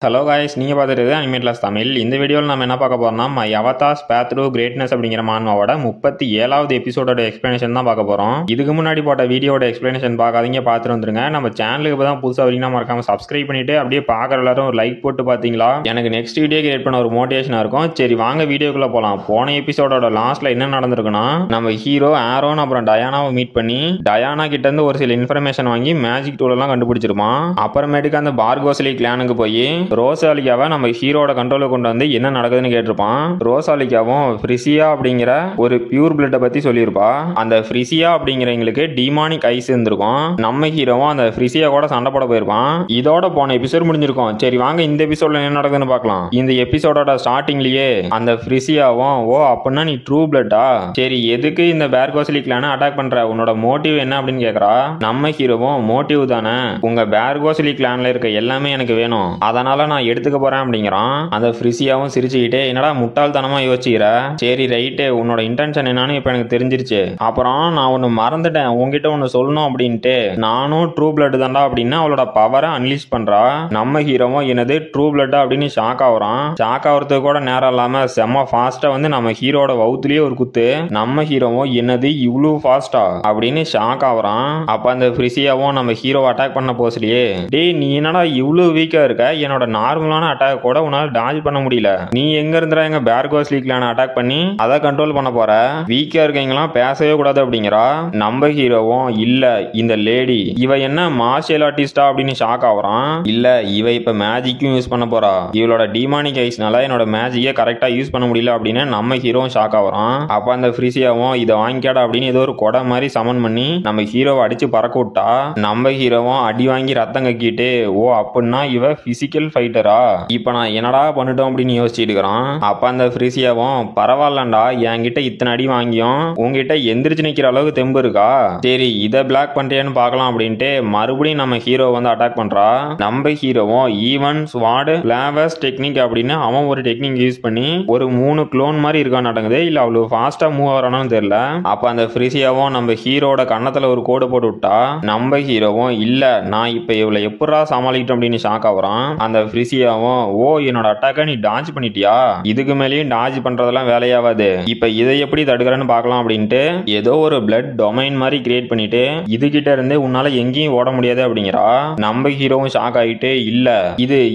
Hello guys, நீங்கள் பார்த்துட்டு அனிமேட்லாஸ் தமிழ். இந்த வீடியோவில் நம்ம என்ன பார்க்க போகிறோம்னா my avatars path to greatness அப்படிங்கிற மான்மாவோட 37வது எபிசோடோட எக்ஸ்பிளனேஷன் தான் பார்க்க போகிறோம். இதுக்கு முன்னாடி போட்ட வீடியோட எக்ஸ்பிளனேஷன் பார்க்காதீங்க, பார்த்துட்டு வந்துருங்க. நம்ம சேனலுக்கு இப்போ தான் புதுசாக வரீங்கன்னா மறக்காம சப்ஸ்கிரைப் பண்ணிட்டு அப்படியே பார்க்குற எல்லாரும் ஒரு லைக் போட்டு பார்த்தீங்களா எனக்கு நெக்ஸ்ட் வீடியோ கிரியேட் பண்ண ஒரு மோட்டிவேஷனாக இருக்கும். சரி வாங்க வீடியோக்குள்ளே போகலாம். போன எபிசோடோட லாஸ்ட்டில் என்ன நடந்திருக்குன்னா, நம்ம ஹீரோ ஆரோன் அப்புறம் டயானாவை மீட் பண்ணி டயானா கிட்ட இருந்து ஒரு சில இன்ஃபர்மேஷன் வாங்கி மேஜிக் டூலெல்லாம் கண்டுபிடிச்சிருப்பான். அப்புறமேட்டுக்கு அந்த பார்கோஸ்லி கிளானுக்கு போய் ரோசாலிக்காவை நம்ம ஹீரோட கண்ட்ரோல கொண்டு வந்து என்ன நடக்குதுன்னு கேட்டிருப்பான். ரோசாலிக்காவும் ஃப்ரிசியா அப்படிங்கிற ஒரு பியூர் பிளட்டை பத்தி சொல்லியிருப்பா. அந்த ஃப்ரிசியா அப்படிங்கிறவங்களுக்கு டிமானிக் ஐஸ் இருந்திருக்கும். நம்ம ஹீரோவும் அந்த ஃப்ரிசியா கூட சண்டை போட போயிருப்பான். இதோட போன எபிசோட் முடிஞ்சிருக்கும். சரி வாங்க இந்த எபிசோட்ல என்ன நடக்குதுன்னு பார்க்கலாம். இந்த எபிசோடோட ஸ்டார்டிங்லயே அந்த ஃப்ரிசியாவும் அப்படின்னா நீ ட்ரூ பிளட்டா, சரி எதுக்கு இந்த பார்கோஸ்லி கிளானை அட்டாக் பண்ற, உன்னோட மோட்டிவ் என்ன அப்படின்னு கேக்குறா. நம்ம ஹீரோவும் மோட்டிவ் தானே, உங்க பார்கோஸ்லி கிளான்ல இருக்க எல்லாமே எனக்கு வேணும், அதனால நான் எடுத்துக்க போறேன் அப்படிங்கிறான். அந்த ஃப்ரிசியாவும் சிரிச்சுக்கிட்டே என்னடா முட்டாள்தனமா யோசிக்கிற, சரி ரைட்டு உன்னோட இன்டென்ஷன் என்னன்னு இப்ப எனக்கு தெரிஞ்சிருச்சு, அப்புறம் நான் ஒன்னு மறந்துட்டேன் உங்ககிட்ட ஒன்னு சொல்லணும் அப்படின்ட்டு நானும் ட்ரூ பிளட் தான்டா அப்படின்னு அவளோட பவரை அன்லீஸ் பண்றா. நம்ம ஹீரோவும் என்னது ட்ரூ பிளட் அப்படின்னு ஷாக் ஆகுறான். ஷாக் ஆகுறதுக்கு கூட நேரம் இல்லாம செம்ம ஃபாஸ்டா வந்து நம்ம ஹீரோட வவுத்துலயே ஒரு குத்து. நம்ம ஹீரோவும் என்னது இவ்வளவு ஃபாஸ்டா அப்படின்னு ஷாக் ஆகுறான். அப்ப அந்த ஃப்ரிசியாவும் நம்ம ஹீரோ அட்டாக் பண்ண போஸ்லயே, டேய் நீ என்னடா இவ்வளவு வீக்கா இருக்க, என்னோட நார்மலான அட்டாக் கூட உன்னால டாஜ் பண்ண முடியல, நீ எங்க இருந்தா எங்க பார்கோஸ்லி கிளானை அட்டாக் பண்ணி அதை கண்ட்ரோல் பண்ண போற, வீக்கா இருக்கீங்களாம் பேசவே கூடாது அப்படிங்கிறா. நம்ம ஹீரோவும் இல்ல இந்த லேடி இவ என்ன மார்ஷியல் ஆர்டிஸ்டா அப்படின்னு ஷாக் ஆகுறான். இல்ல இவ இப்ப மேஜிக்கும் யூஸ் பண்ண போறா, இவளோட டிமானிக் ஐஸ்னால என்னோட மேஜிக்கை கரெக்டா யூஸ் பண்ண முடியல அப்படின்னு நம்ம ஹீரோவும் ஷாக் ஆகுறான். அப்ப அந்த ஃப்ரிசியாவும் இதை வாங்கிக்காடா அப்படின்னு ஏதோ ஒரு கொடை மாதிரி சமன் பண்ணி நம்ம ஹீரோவை அடிச்சு பறக்க விட்டா. நம்ம ஹீரோவும் அடி வாங்கி ரத்தம் கக்கிட்டு அப்படின்னா இவ பிசிக்கல் ஃபைட்டரா, இப்ப நான் என்னடா பண்ணிட்டோம் அப்படின்னு யோசிச்சுட்டு இருக்கிறான். அப்ப அந்த ஃப்ரிசியாவும் பரவாயில்லண்டா என்கிட்ட இத்தனை அடி வாங்கியும் உங்ககிட்ட எந்திரிச்சு நிக்கிற அளவுக்கு தெம்பு இருக்கா, சரி இதை பிளாக் பண்றியான்னு பார்க்கலாம் அப்படின்ட்டு மறுபடியும் நம்ம ஹீரோ வந்து அட்டாக் பண்றா. நம்ம ஹீரோவும் ஈவன் ஸ்வாட் பிளாவஸ் டெக்னிக் அப்படின்னு அவன் ஒரு டெக்னிக் யூஸ் பண்ணி ஒரு 3 க்ளோன் மாதிரி இருக்கான்னு நடக்குது. இல்ல அவ்வளவு ஃபாஸ்டா மூவ் ஆகிறானு தெரியல. அப்ப அந்த ஃப்ரிசியாவும் நம்ம ஹீரோட கண்ணத்துல ஒரு கோடு போட்டு விட்டா. நம்ம ஹீரோவும் இல்ல நான் இப்ப இவ்வளவு எப்படா சமாளிக்கிட்டோம் அப்படின்னு ஷாக் ஆகுறான். அந்த ஃப்ரிசியாவும் என்னோட அட்டாக்க நீ டாஜ் பண்ணிட்டியா, இதுக்கு மேலேயும் டாஜ் பண்றதெல்லாம் வேலையாவாது, இப்ப இதை எப்படி தடுக்கிறேன்னு பார்க்கலாம் அப்படின்ட்டு ஏதோ ஒரு பிளட் டொமைன் மாதிரி கிரியேட் பண்ணிட்டு இதுகிட்ட இருந்து உன்னால எங்கேயும் ஓட முடியாது அப்படிங்கிறா. நம்ம ஹீரோவும் ஷாக் ஆகிட்டு இல்ல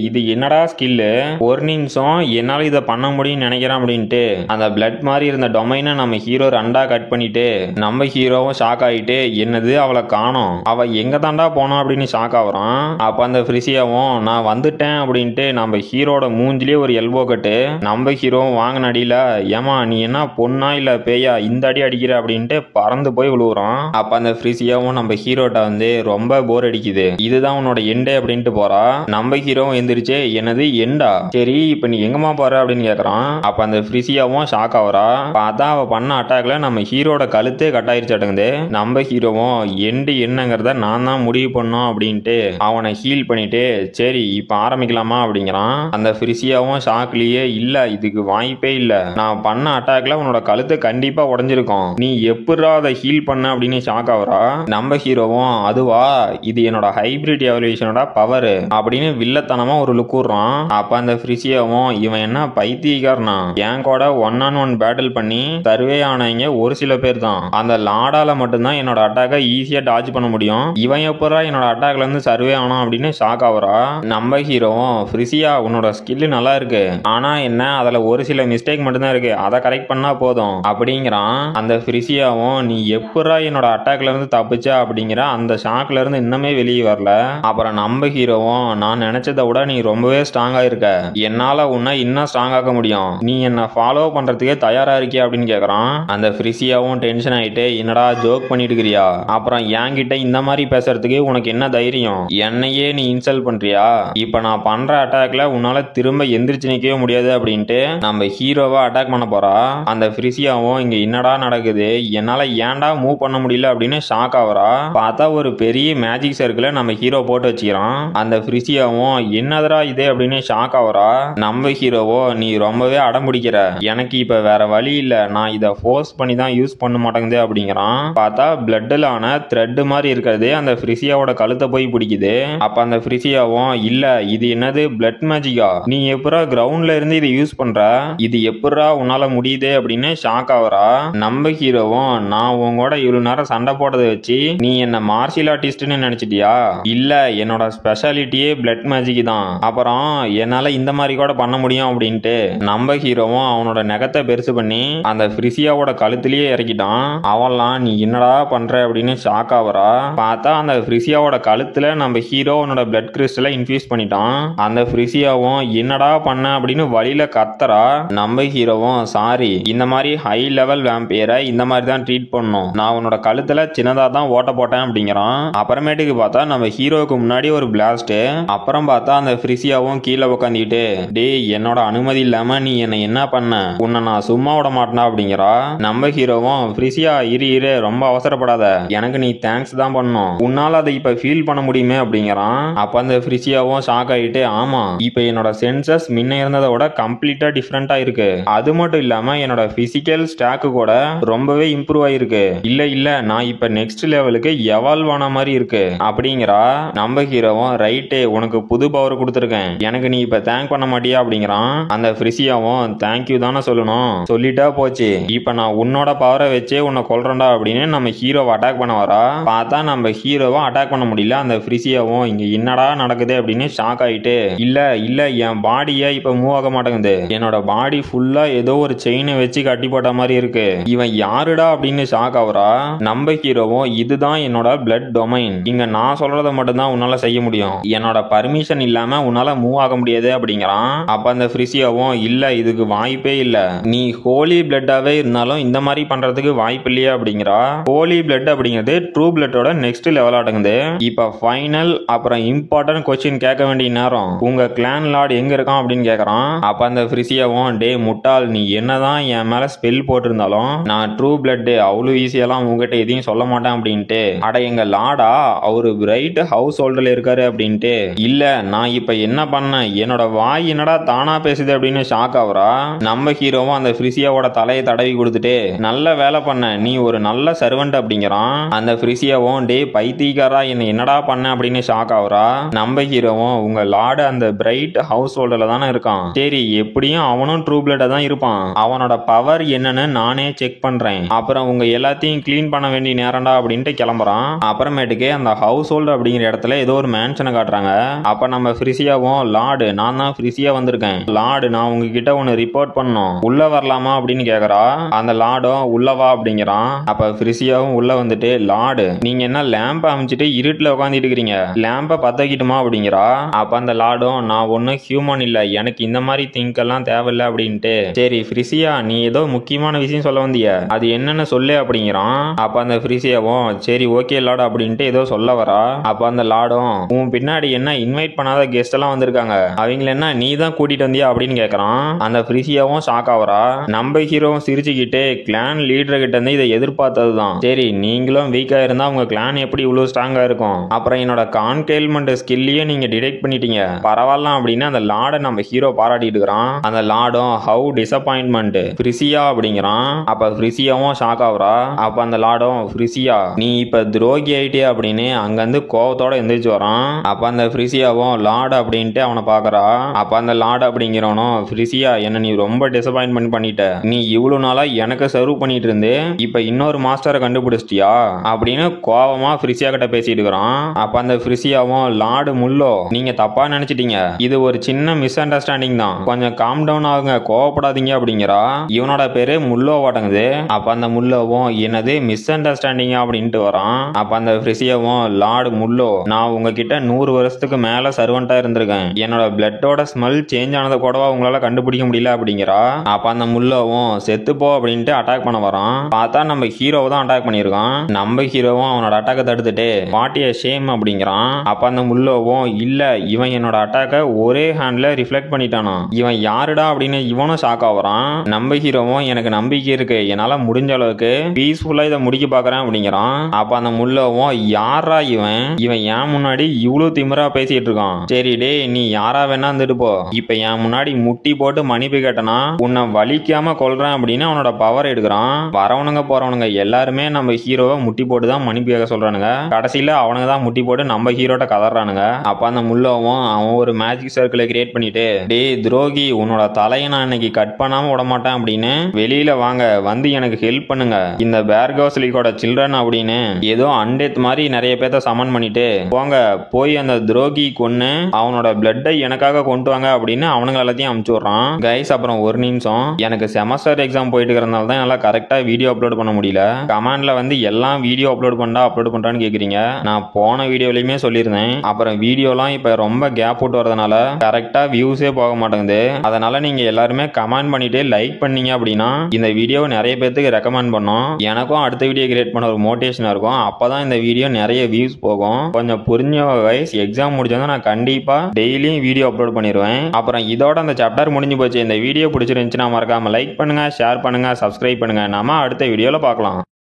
இது என்னடா ஸ்கில்லு, ஒரு நிமிஷம் என்னால இதை பண்ண முடியும்னு நினைக்கிறேன் அப்படின்ட்டு அந்த பிளட் மாதிரி இருந்த டொமைனை நம்ம ஹீரோ ரெண்டா கட் பண்ணிட்டு நம்ம ஹீரோவும் ஷாக் ஆகிட்டு என்னது அவளை காணோம், அவ எங்க தாண்டா போனா அப்படின்னு ஷாக் ஆகுறான். அப்ப அந்த ஃப்ரிசியாவும் நான் வந்துட்டேன் அப்படின்ட்டு நம்ம ஹீரோட மூஞ்சிலே ஒரு எல்போ கட்டு. நம்ம ஹீரோ வாங்கின அடியில ஏமா நீ என்ன பொண்ணா இல்ல பேயா இந்த அடி அடிக்கிற அப்படின்ட்டு பறந்து போய் விழுவுறான். அப்ப அந்த ஃப்ரிசியாவும் நம்ம ஹீரோட்ட வந்து ரொம்ப போர் அடிக்குது, இதுதான் உன்னோட எண்டே அப்படின்ட்டு போறா. நம்ம ஹீரோவும் எந்திரிச்சு என்னது எண்டா, சரி இப்ப நீ எங்கம்மா போற அப்படின்னு கேக்குறான். அப்ப அந்த ஃப்ரிசியாவும் ஷாக் ஆகுறா. பார்த்தா அவ பண்ண அட்டாக்ல நம்ம ஹீரோட கழுத்தே கட் ஆயிருச்சாட்டுங்குது. நம்ம ஹீரோவும் எண்டு என்னங்கிறத நான் தான் முடிவு பண்ணோம் அப்படின்ட்டு அவனை ஹீல் பண்ணிட்டு சரி இப்ப ஆரம்பிக்கலாமா அப்படிங்கிறான். அந்த ஃப்ரிசியாவும் ஷாக்லயே இல்ல இதுக்கு வாய்ப்பே இல்ல, நான் பண்ண அட்டாக்ல உன்னோட கழுத்து கண்டிப்பா உடஞ்சிருக்கும், நீ எப்படா அதை ஹீல் பண்ண அப்படின்னு ஷாக் ஆகுறா. நம்ம ஹீரோவும் அதுவா இது என்னோட ஹைபிரிட் எவல்யூஷனோட பவர் அப்படின்னு வில்லத்தனமா ஒரு லுக் விடுறான். அப்ப அந்த ஃப்ரிசியாவும் இவன் என்ன பைத்தியக்காரனா, என் கூட 1-on-1 பேட்டில் பண்ணி சர்வே ஆனவங்க ஒரு சில பேர் தான், அந்த லாடால மட்டும்தான் என்னோட அட்டாக்கை ஈஸியா டாஜ் பண்ண முடியும், இவன் எப்படா என்னோட அட்டாக்ல இருந்து சர்வே ஆனா அப்படின்னு ஷாக் ஆகுறா. நம்ம ஹீரோவும் ஃப்ரிசியா உன்னோட ஸ்கில் நல்லா இருக்கு, ஆனா என்ன அதுல ஒரு சில மிஸ்டேக் மட்டும்தான் இருக்கு, அதை கரெக்ட் பண்ணா போதும் அப்படிங்கிறான். அந்த ஃப்ரிசியாவும் நீ எப்படா என்னோட அட்டாக்ல இருந்து தப்பிச்ச அப்படிங்கிற அந்த ஷாக்ல இருந்து இன்னமே வெளியே வரல. அப்புறம் நம்ம ஹீரோவும் நான் நினைச்சதை விட நீ ரொம்பவே ஸ்ட்ராங்கா இருக்க, என்னால உன்னை இன்னும் ஸ்ட்ராங் ஆக்க முடியும், நீ என்ன ஃபாலோ பண்றதுக்கே தயாரா இருக்கியா அப்படின்னு கேக்குறான். அந்த ஃப்ரிசியாவும் டென்ஷன் ஆயிட்டு என்னடா ஜோக் பண்ணிட்டு இருக்கிறியா, அப்புறம் என்கிட்ட இந்த மாதிரி பேசுறதுக்கு உனக்கு என்ன தைரியம், என்னையே நீ இன்சல்ட் பண்றியா, இப்ப நான் பண்ற அட்டாக்ல உன்னால திரும்ப எந்திரிச்சு நிக்கவே முடியாது அப்படின்ட்டு நம்ம ஹீரோவை அட்டாக் பண்ண போறா. அந்த ஃப்ரிசியாவும் இங்க என்னடா நடக்குது, என்னால ஏன்டா மூவ் பண்ண முடியல அப்படின்னு ஷாக் ஆகுறா. பார்த்தா ஒரு பெரிய மேஜிக் சர்க்கிளை நம்ம ஹீரோ போட்டு வச்சுக்கிறான். அந்த ஃப்ரிசியாவும் என்னதுடா இது அப்படின்னு ஷாக் ஆகுறா. நம்ம ஹீரோவோ நீ ரொம்பவே அடம் பிடிக்கிற, எனக்கு இப்ப வேற வழி இல்ல, நான் இதை ஃபோர்ஸ் பண்ணி தான் யூஸ் பண்ண மாட்டேங்குது அப்படிங்கிறான். பார்த்தா பிளட்லான த்ரெட் மாதிரி இருக்கிறது அந்த ஃப்ரிசியாவோட கழுத்தை போய் பிடிக்குது. அப்ப அந்த ஃப்ரிசியாவும் இல்ல இது என்னது பிளட் மேஜிக்கா? நீ எப்பரா கிரவுண்ட்ல இருந்து இதை யூஸ் பண்ற? இது எப்பரா உன்னால முடியுது அப்படின்னு ஷாக் ஆவரா. நம்ம ஹீரோவும் நான் உங்களோட இவ்வளவு நேரம் சண்டை போட்டதை வச்சு நீ என்ன மார்ஷியல் ஆர்டிஸ்ட்னு நினைச்சிட்டியா? இல்ல, என்னோட ஸ்பெஷாலிட்டியே பிளட் மேஜிக் தான். அப்புறம் என்னால இந்த மாதிரி கூட பண்ண முடியும் அப்படின்ட்டு நம்ம ஹீரோவும் அவனோட நகத்தை பெருசு பண்ணி அந்த ஃப்ரிசியாவோட கழுத்திலேயே இறக்கிட்டான். அவன்லாம் நீ என்னடா பண்ற அப்படின்னு ஷாக் ஆவரா. பார்த்தா அந்த ஃப்ரிசியாவோட கழுத்துல நம்ம ஹீரோ அவனோட பிளட் கிறிஸ்டலை இன்ஃபியூஸ் பண்ணிட்டான். அந்த ஃப்ரிசியாவும் என்னடா பண்ண அப்படின்னு வழியில கத்தரா. நம்ம ஹீரோவும் சாரி, இந்த மாதிரி ஹை லெவல் வேம்பையரை இந்த மாதிரி தான் ட்ரீட் பண்ணும், நான் உன்னோட கழுத்துல சின்னதா தான் ஓட்ட போட்டேன் அப்படிங்கிறான். அப்புறமேட்டுக்கு பார்த்தா நம்ம ஹீரோவுக்கு முன்னாடி ஒரு பிளாஸ்ட். அப்புறம் பார்த்தா அந்த ஃப்ரிசியாவும் கீழே உட்காந்துக்கிட்டு டேய் என்னோட அனுமதி இல்லாம நீ என்ன என்ன பண்ண, உன்னை நான் சும்மா விட மாட்டேனா அப்படிங்கிறா. நம்ம ஹீரோவும் ஃப்ரிசியா இரு ரொம்ப அவசரப்படாத, எனக்கு நீ தேங்க்ஸ் தான் பண்ணும், உன்னால அதை இப்ப ஃபீல் பண்ண முடியுமே அப்படிங்கிறான். அப்ப அந்த ஃப்ரிசியாவும் ஷாக் ஆகிட்டு ஆமா இப்ப என்னோட சென்சஸ் முன்ன இருந்ததை விட கம்ப்ளீட்டா டிஃப்ரெண்டா இருக்கு, அது மட்டும் இல்லாம என்னோட பிசிக்கல் ஸ்டாக்கு கூட ரொம்பவே இம்ப்ரூவ் ஆயிருக்கு, இல்ல நான் இப்ப நெக்ஸ்ட் லெவலுக்கு எவால்வ் ஆன மாதிரி இருக்கு அப்படிங்கிறா. நம்ம ஹீரோவும் ரைட்டு, உனக்கு புது பவர் கொடுத்துருக்கேன், எனக்கு நீ இப்ப தேங்க் பண்ண மாட்டியா அப்படிங்கிறான். அந்த ஃப்ரிசியாவும் தேங்க்யூ தானே சொல்லணும், சொல்லிட்டா போச்சு, இப்ப நான் உன்னோட பவரை வச்சே உன்னை கொல்றேன்டா அப்படின்னு நம்ம ஹீரோவை அட்டாக் பண்ண வரா. பார்த்தா நம்ம ஹீரோவும் அட்டாக் பண்ண முடியல. அந்த ஃப்ரிசியாவும் இங்க என்னடா நடக்குது அப்படின்னு ஷாக் ஆயிட்டு இல்ல என் பாடியே இப்ப மூவ் ஆக மாட்டேங்குது, என்னோட பாடி ஃபுல்லா ஏதோ ஒரு செயினை வச்சு கட்டி போட்ட மாதிரி இருக்கு, இவன் யாருடா அப்படின்னு ஷாக் ஆகுறா. நம்ம ஹீரோவும் இதுதான் என்னோட பிளட் டொமைன், இங்க நான் சொல்றதை மட்டும்தான் உன்னால செய்ய முடியும், என்னோட பர்மிஷன் இல்லாம உன்னால மூவ் ஆக முடியாது அப்படிங்கிறான். அப்ப அந்த ஃப்ரிசியாவும் இல்ல இதுக்கு வாய்ப்பே இல்ல, நீ ஹோலி பிளட்டாவே இருந்தாலும் இந்த மாதிரி பண்றதுக்கு வாய்ப்பு இல்லையா அப்படிங்கிறா. ஹோலி பிளட் அப்படிங்கிறது ட்ரூ பிளட்டோட நெக்ஸ்ட் லெவல் ஆட்டங்குது. இப்ப ஃபைனல் அப்புறம் இம்பார்ட்டன்ட் கொஸ்டின் கேட்க வேண்டிய நேரம், உங்க கிளான் லார்ட் எங்க இருக்கான் அப்படின்னு கேக்குறான். அப்ப அந்த ஃப்ரிசியாவும் டே முட்டாள், நீ என்னதான் என் மேல ஸ்பெல் போட்டிருந்தாலும் நான் ட்ரூ பிளட் அவ்வளவு ஈஸியெல்லாம் உங்ககிட்ட எதையும் சொல்ல மாட்டேன் அப்படின்ட்டு. அட எங்க லாடா அவரு பிரைட் ஹவுஸ் ஹோல்டர்ல இருக்காரு அப்படின்ட்டு. இல்ல நான் இப்ப என்ன பண்ணேன், என்னோட வாய் என்னடா தானா பேசுது அப்படின்னு ஷாக் ஆகுறா. நம்ம ஹீரோவும் அந்த ஃப்ரிசியாவோட தலையை தடவி கொடுத்துட்டு நல்ல வேலை பண்ண, நீ ஒரு நல்ல சர்வெண்ட் அப்படிங்கிறான். அந்த ஃப்ரிசியாவும் டே பைத்தியக்காரா என்னடா பண்ண அப்படின்னு ஷாக் ஆகுறா. நம்ம ஹீரோவும் உங்க லார்டு அந்த பிரைட் ஹவுஸ் ஹோல்டர்ல தானே இருக்கான், சரி எப்படியும் அவனும் ட்ரூ பிளட்டா தான் இருப்பான், அவனோட பவர் என்னன்னு நானே செக் பண்றேன், அப்புறம் உங்க எல்லாத்தையும் கிளீன் பண்ண வேண்டிய நேரம்டா அப்படின்ட்டு கிளம்புறான். அப்புறமேட்டுக்கு அந்த ஹவுஸ் ஹோல்டு அப்படிங்கிற இடத்துல ஏதோ ஒரு மேன்ஷனை காட்டுறாங்க. அப்ப நம்ம ஃப்ரிசியாவும் லார்டு நான் தான் ஃப்ரிசியா வந்திருக்கேன், லார்டு நான் உங்ககிட்ட ஒன்னு ரிப்போர்ட் பண்ணணும், உள்ள வரலாமா அப்படின்னு கேக்குறா. அந்த லார்டும் உள்ளவா அப்படிங்கிறான். அப்ப ஃப்ரிசியாவும் உள்ள வந்துட்டு லார்டு நீங்க என்ன லேம்ப அமைச்சிட்டு இருட்டுல உட்காந்துட்டு இருக்கிறீங்க, லேம்ப பத்த வைக்கட்டுமா அப்படிங்கிறா. அப்ப அந்த லார்டும் நான் ஒன்னும் ஹியூமன் இல்ல, எனக்கு இந்த மாதிரி திங்க் எல்லாம் தேவையில்லை அப்படின்ட்டு. சரி ஃப்ரிசியா நீ ஏதோ முக்கியமான விஷயம் சொல்ல வந்திய, அது என்னன்னு சொல்லு அப்படிங்கிறான். அப்ப அந்த ஃப்ரிசியாவும் சரி ஓகே லார்டு அப்படின்ட்டு ஏதோ சொல்ல வரா. அப்ப அந்த லார்டும் உன் பின்னாடி என்ன இன்வைட் பண்ணாத கெஸ்ட் எல்லாம் வந்திருக்காங்க, அவங்கள என்ன நீ தான் கூட்டிட்டு வந்தியா அப்படின்னு கேக்குறான். அந்த ஃப்ரிசியாவும் ஷாக் ஆவரா. நம்ம ஹீரோவும் சிரிச்சுக்கிட்டு கிளான் லீடர் கிட்ட இருந்து இதை எதிர்பார்த்ததுதான், சரி நீங்களும் வீக்கா இருந்தா உங்க கிளான் எப்படி இவ்வளவு ஸ்ட்ராங்கா இருக்கும், அப்புறம் என்னோட கான்கெயின்மெண்ட் ஸ்கில்லையே நீங்க டிடெக்ட் பண்ணிட்டீங்க பரவாயில்ல அப்படின்னு அந்த லார்டை நம்ம ஹீரோ பாராட்டிட்டு இருக்கிறான். அந்த லார்டும் ஹவு டிசப்பாயின்மெண்ட் ஃப்ரிசியா அப்படிங்கிறான். அப்ப ஃப்ரிசியாவும் ஷாக் ஆகுறா. அப்ப அந்த லார்டும் ஃப்ரிசியா நீ இப்ப துரோகி ஆயிட்டே அப்படின்னு அங்கிருந்து கோவத்தோட எந்திரிச்சு வரான். அப்ப அந்த ஃப்ரிசியாவும் லார்டு அப்படின்ட்டு அவனை பாக்குறா. அப்ப அந்த லார்டு அப்படிங்கிறவனும் ஃப்ரிசியா என்ன நீ ரொம்ப டிசப்பாயின்மெண்ட் பண்ணிட்ட, நீ இவ்வளவு நாளா எனக்கு சர்வ் பண்ணிட்டு இருந்து இப்ப இன்னொரு மாஸ்டரை கண்டுபிடிச்சிட்டியா அப்படின்னு கோவமா ஃப்ரிசியா கிட்ட பேசிட்டு இருக்கிறான். அப்ப அந்த ஃப்ரிசியாவும் லார்டு முல்லோ நீங்க தப்பா நினைச்சிட்டீங்க, இது ஒரு சின்ன மிஸ் அண்டர்ஸ்டாண்டிங் தான், கொஞ்சம் காம் டவுன் ஆகுங்க கோவப்படாதீங்க அப்படிங்கிறா. இவனோட பேரு முல்லோ வாட்டங்குது. அப்ப அந்த முல்லோவும் என்னது மிஸ் அண்டர்ஸ்டாண்டிங் அப்படின்ட்டு வரான். அப்ப அந்த ஃப்ரிசியாவும் லார்டு முல்லோ நான் உங்ககிட்ட 100 வருஷத்துக்கு மேல சர்வெண்டா இருந்திருக்கேன், என்னோட பிளட்டோட ஸ்மெல் சேஞ்ச் ஆனதை கூடவா உங்களால கண்டுபிடிக்க முடியல அப்படிங்கிறா. அப்ப அந்த முல்லோவும் செத்துப்போ அப்படின்ட்டு அட்டாக் பண்ண வரான். பார்த்தா நம்ம ஹீரோவை தான் அட்டாக் பண்ணிருக்கான். நம்ம ஹீரோவும் அவனோட அட்டாக்கை தடுத்துட்டு வாட் எ ஷேம் அப்படிங்கிறான். அப்ப அந்த முல்லோவும் இல்ல இவன் என்னோட அட்டாக்கை ஒரே ஹேண்ட்ல ரிஃப்ளெக்ட் பண்ணிட்டானா, இவன் யாருடா அப்படின்னு இவனும் ஷாக் ஆகுறான். நம்ம ஹீரோவும் எனக்கு நம்பிக்கை இருக்கு, என்னால முடிஞ்ச அளவுக்கு பீஸ்ஃபுல்லா இதை முடிக்க பாக்குறேன் அப்படிங்கிறான். அப்ப அந்த முல்லோவும் யாரா இவன் ஏன் முன்னாடி இவ்வளவு திமிரா பேசிட்டு இருக்கான், சரி டே நீ யாரா வேணா இருந்துட்டு போ, இப்ப என் முன்னாடி முட்டி போட்டு மன்னிப்பு கேட்டனா உன்னை வலிக்காம கொல்றேன் அப்படின்னு அவனோட பவர் எடுக்கிறான். வரவனுங்க போறவனுங்க எல்லாருமே நம்ம ஹீரோவை முட்டி போட்டு தான் மன்னிப்பு கேட்க சொல்றானுங்க, கடைசியில அவனுங்க தான் முட்டி போட்டு நம்ம ஹீரோட்ட கதறானுங்க. அப்ப அந்த முல்லோவும் பண்ணதும் அவன் ஒரு மேஜிக் சர்க்கிளை கிரியேட் பண்ணிட்டு, டேய் துரோகி, உன்னோட தலையை நான் இன்னைக்கு கட் பண்ணாம விட மாட்டேன் அப்படின்னு, வெளியில வாங்க, வந்து எனக்கு ஹெல்ப் பண்ணுங்க, இந்த பேர்கோஸ்லிக்கோட சில்ட்ரன் அப்படின்னு ஏதோ அண்டெத் மாதிரி நிறைய பேர்த்த சமன் பண்ணிட்டு, போங்க போய் அந்த துரோகி கொன்னு அவனோட பிளட்டை எனக்காக கொண்டு வாங்க அப்படின்னு அவனுங்க எல்லாத்தையும் அமுச்சு விடுறான். கைஸ் அப்புறம் ஒரு நிமிஷம், எனக்கு செமஸ்டர் எக்ஸாம் போயிட்டு இருக்கிறதுனால தான் நல்லா கரெக்டா வீடியோ அப்லோட் பண்ண முடியல. கமெண்ட்ல வந்து எல்லாம் வீடியோ அப்லோட் பண்றான்னு கேக்குறீங்க. நான் போன வீடியோலயுமே சொல்லியிருந்தேன். அப்புறம் வீடியோலாம் இப்ப ரொம்ப கேப் போட்டு வரதுனால கரெக்டா வியூஸே போக மாட்டேங்குது. அதனால நீங்க எல்லாருமே கமெண்ட் பண்ணிட்டு லைக் பண்ணீங்க அப்படின்னா இந்த வீடியோ நிறைய பேருக்கு ரெக்கமெண்ட் பண்ணும். எனக்கும் அடுத்த வீடியோ கிரியேட் பண்ண ஒரு மோட்டிவேஷனா இருக்கும். அப்பதான் இந்த வீடியோ நிறைய வியூஸ் போகும். கொஞ்சம் புரிஞ்சவங்க கைஸ், எக்ஸாம் முடிஞ்சதும் நான் கண்டிப்பா டெய்லியும் வீடியோ அப்லோட் பண்ணிடுவேன். அப்புறம் இதோட அந்த சாப்டர் முடிஞ்சு போச்சு. இந்த வீடியோ பிடிச்சிருந்துச்சுன்னா மறக்காம லைக் பண்ணுங்க, ஷேர் பண்ணுங்க, சப்ஸ்கிரைப் பண்ணுங்க. நாம அடுத்த வீடியோல பார்க்கலாம்.